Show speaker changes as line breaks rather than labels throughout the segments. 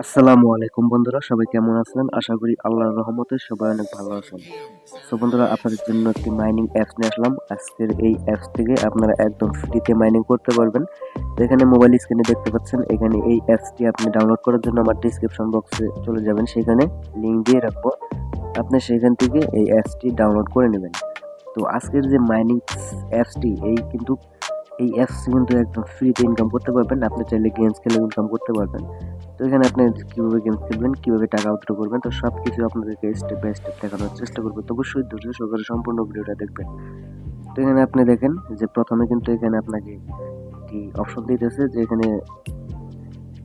আসসালামু আলাইকুম বন্ধুরা, সবাই কেমন আছেন? আশা করি আল্লাহর রহমতে সবাই অনেক ভালো আছেন। তো বন্ধুরা, আপনাদের জন্য একটি মাইনিং অ্যাপস নিয়ে আসলাম। আজকের এই অ্যাপস থেকে আপনারা একদম ফ্রিতে মাইনিং করতে পারবেন। তো এখানে মোবাইল স্ক্রিনে দেখতে পাচ্ছেন, এখানে এই অ্যাপসটি আপনি ডাউনলোড করার জন্য আমার ডিসক্রিপশন বক্সে চলে যাবেন, সেখানে লিঙ্ক দিয়ে রাখবো। আপনি সেখান থেকে এই অ্যাপসটি ডাউনলোড করে নেবেন। তো আজকের যে মাইনিং অ্যাপসটি এই অ্যাপস কিন্তু একদম ফ্রিতে ইনকাম করতে পারবেন। আপনি চাইলে গেমস খেলে ইনকাম করতে পারবেন। তো এখানে আপনি কিভাবে গেমস খেলবেন, কিভাবে টাকা উইথড্র করবেন, তো সবকিছু আপনাদেরকে স্টেপ বাই স্টেপ দেখানোর চেষ্টা করবো। তো অবশ্যই ধৈর্য সহকারে সম্পূর্ণ ভিডিওটা দেখবেন। তো এখানে আপনি দেখেন যে প্রথমে কিন্তু এখানে আপনাকে একটি অপশন দিতেছে যে এখানে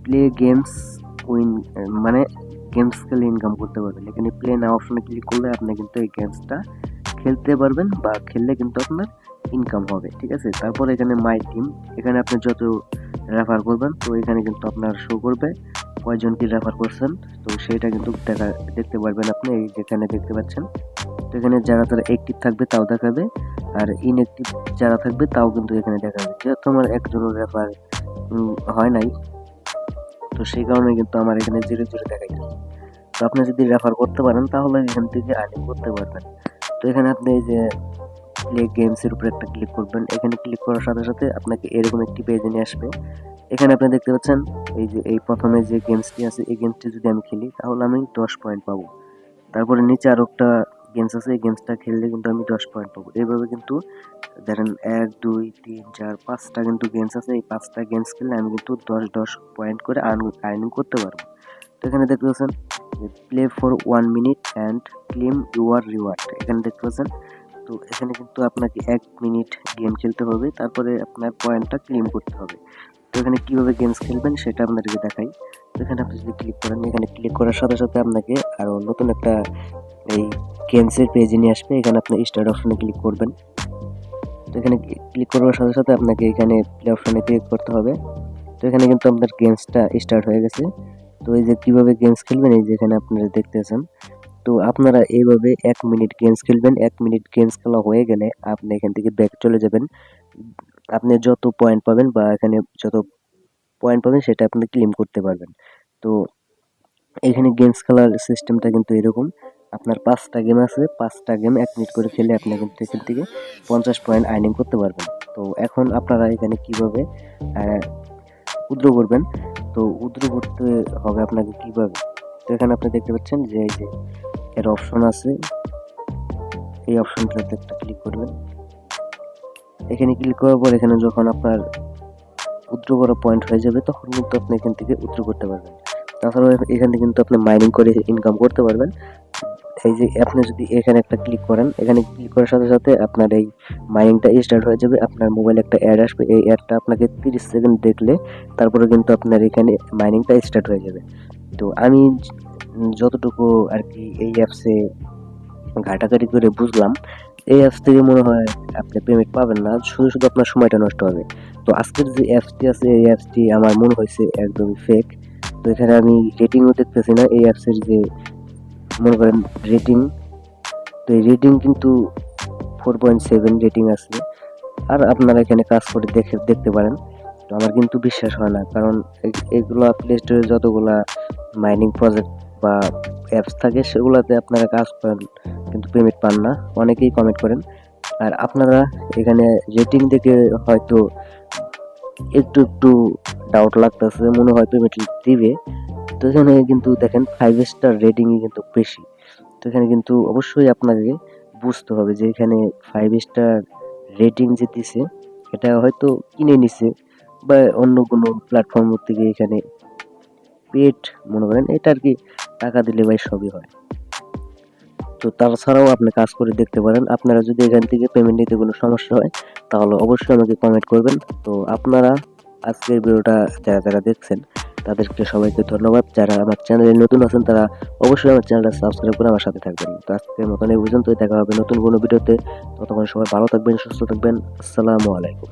প্লে গেমস উইন, মানে গেমস খেলে ইনকাম করতে পারবেন। এখানে প্লে নাও অপশনে ক্লিক করলে আপনি কিন্তু এই গেমসটা খেলতে পারবেন, বা খেললে কিন্তু আপনার ইনকাম হবে, ঠিক আছে। তারপর এখানে মাই টিম, এখানে আপনি যত রেফার করবেন তো এখানে কিন্তু আপনার শো করবে কয়জন কি রেফার করছেন। তো সেটা কিন্তু দেখতে পারবেন আপনি, এই যেখানে দেখতে পাচ্ছেন। তো এখানে যারা অ্যাক্টিভ থাকবে তাও দেখাবে, আর ইনঅ্যাক্টিভ যারা থাকবে তাও কিন্তু এখানে দেখাবে। যেহেতু আমার একজনও রেফার হয় নাই, তো সেই কারণে কিন্তু আমার এখানে জিরো জিরো দেখাইছে। তো আপনি যদি রেফার করতে পারেন তাহলে এখান থেকে আর্নিং করতে পারবেন। তো এখানে আপনি এই যে প্লে গেমস এর উপর একটা ক্লিক করবেন। এখানে ক্লিক করার সাথে সাথে আপনাকে এরকম একটি পেজে নিয়ে আসবে। এখানে আপনি দেখতে পাচ্ছেন এই যে এই প্রথমে যে গেমসটি আছে, এই গেমসটি যদি আমি খেলি তাহলে আমি 10 পয়েন্ট পাবো। তারপরে নিচে আরো একটা গেমস আছে, এই গেমসটা খেললে কিন্তু আমি 10 পয়েন্ট পাবো। এইভাবে কিন্তু ধরেন 1 2 3 4 5টা কিন্তু গেমস আছে, এই 5টা গেমস খেললে আমি কিন্তু 10 পয়েন্ট করে আর্নিং করতে পারবো। তো এখানে দেখতে পাচ্ছেন play for 1 minute and claim your reward, এখানে দেখতে পাচ্ছেন। তো এখানে কিন্তু আপনাকে 1 মিনিট গেম খেলতে হবে, তারপরে আপনার পয়েন্টটা ক্লেম করতে হবে। তো এখানে কিভাবে গেমস খেলবেন সেটা আপনাদেরকে দেখাই। তো এখানে আপনি যদি ক্লিক করেন, এখানে ক্লিক করার সাথে সাথে আপনাকে আরো নতুন একটা এই গেমসের পেজে নিয়ে আসবে। এখানে আপনি স্টার্ট অপশনে ক্লিক করবেন। তো এখানে ক্লিক করার সাথে সাথে আপনাকে এখানে প্লে অপশনে ক্লিক করতে হবে। তো এখানে কিন্তু আপনার গেমসটা স্টার্ট হয়ে গেছে। তো এই যে কিভাবে গেমস খেলবেন, এই যে এখানে আপনারা দেখতেছেন। তো আপনারা এইভাবে 1 মিনিট গেমস খেলবেন। 1 মিনিট গেমস খেলা হয়ে গেলে আপনি এখান থেকে ব্যাক চলে যাবেন। আপনি যত পয়েন্ট পাবেন বা এখানে যত পয়েন্ট পাবেন সেটা আপনি ক্লেম করতে পারবেন। তো এখানে গেমস খেলার সিস্টেমটা কিন্তু এরকম। আপনার 5টা গেম আছে, 5টা গেম 1 মিনিট করে খেলে আপনি কিন্তু এখান থেকে 50 পয়েন্ট আর্নিং করতে পারবেন। তো এখন আপনারা এখানে কিভাবে উইথড্র করবেন, তো উইথড্র করতে হবে আপনাকে কিভাবে। তো এখানে আপনি দেখতে পাচ্ছেন যে এই যে এর অপশন আছে, এই অপশনটাতে একটা ক্লিক করবেন। এখানে ক্লিক করার পর এখানে যখন আপনার উইথড্র করা পয়েন্ট হয়ে যাবে তখন কিন্তু আপনি এখান থেকে উইথড্র করতে পারবেন। তাছাড়াও এখানে কিন্তু আপনি মাইনিং করে ইনকাম করতে পারবেন। এই যে আপনি যদি এখানে একটা ক্লিক করেন, এখানে ক্লিক করার সাথে সাথে আপনার এই মাইনিংটা স্টার্ট হয়ে যাবে। আপনার মোবাইলে একটা অ্যাড আসবে, এই অ্যাডটা আপনাকে 30 সেকেন্ড দেখলে তারপরে কিন্তু আপনার এখানে মাইনিংটা স্টার্ট হয়ে যাবে। তো আমি যতটুকু আর কি এই অ্যাপসে ঘাটাঘাটি করে বুঝলাম, এই অ্যাপস থেকে মনে হয় আপনি পেমেন্ট পাবেন না, শুধু শুধু আপনার সময়টা নষ্ট হবে। তো আজকের যে অ্যাপসটি আছে এই অ্যাপসটি আমার মনে হয়েছে একদমই ফেক। তো এখানে আমি রেটিংও দেখতেছি না এই অ্যাপসের, যে মনে করেন রেটিং, তো এই রেটিং কিন্তু 4.7 রেটিং আছে। আর আপনারা এখানে কাজ করে দেখতে পারেন। তো আমার কিন্তু বিশ্বাস হয় না, কারণ এগুলো প্লে স্টোরে যতগুলা মাইনিং প্রজেক্ট বা অ্যাপস থাকে সেগুলোতে আপনারা কাজ করেন কিন্তু পেমেন্ট পান না, অনেকেই কমেন্ট করেন। আর আপনারা এখানে রেটিং দেখে হয়তো একটু একটু ডাউট লাগতেছে, মনে হয় পেমেন্ট দিবে। তো এখানে কিন্তু দেখেন 5 স্টার রেটিংই কিন্তু বেশি। তো এখানে কিন্তু অবশ্যই আপনাকে বুঝতে হবে যে এখানে 5 স্টার রেটিং যে দিছে এটা হয়তো কিনে নিছে, বা অন্য কোনো প্ল্যাটফর্ম থেকে এখানে পেড, মনে করেন এটা আর কি, টাকা দিলে ভাই সবই হয়। তো তাছাড়াও আপনি কাজ করে দেখতে পারেন। আপনারা যদি এখান থেকে পেমেন্ট নিতে কোনো সমস্যা হয় তাহলে অবশ্যই আমাকে কমেন্ট করবেন। তো আপনারা আজকের ভিডিওটা যারা যারা দেখছেন তাদেরকে সবাইকে ধন্যবাদ। যারা আমার চ্যানেলে নতুন আছেন তারা অবশ্যই আমার চ্যানেলটা সাবস্ক্রাইব করে আমার সাথে থাকবেন। তো আজকের মতন এই পর্যন্তই, দেখা হবে নতুন কোনো ভিডিওতে। ততক্ষণ সবাই ভালো থাকবেন, সুস্থ থাকবেন। আসসালামু আলাইকুম।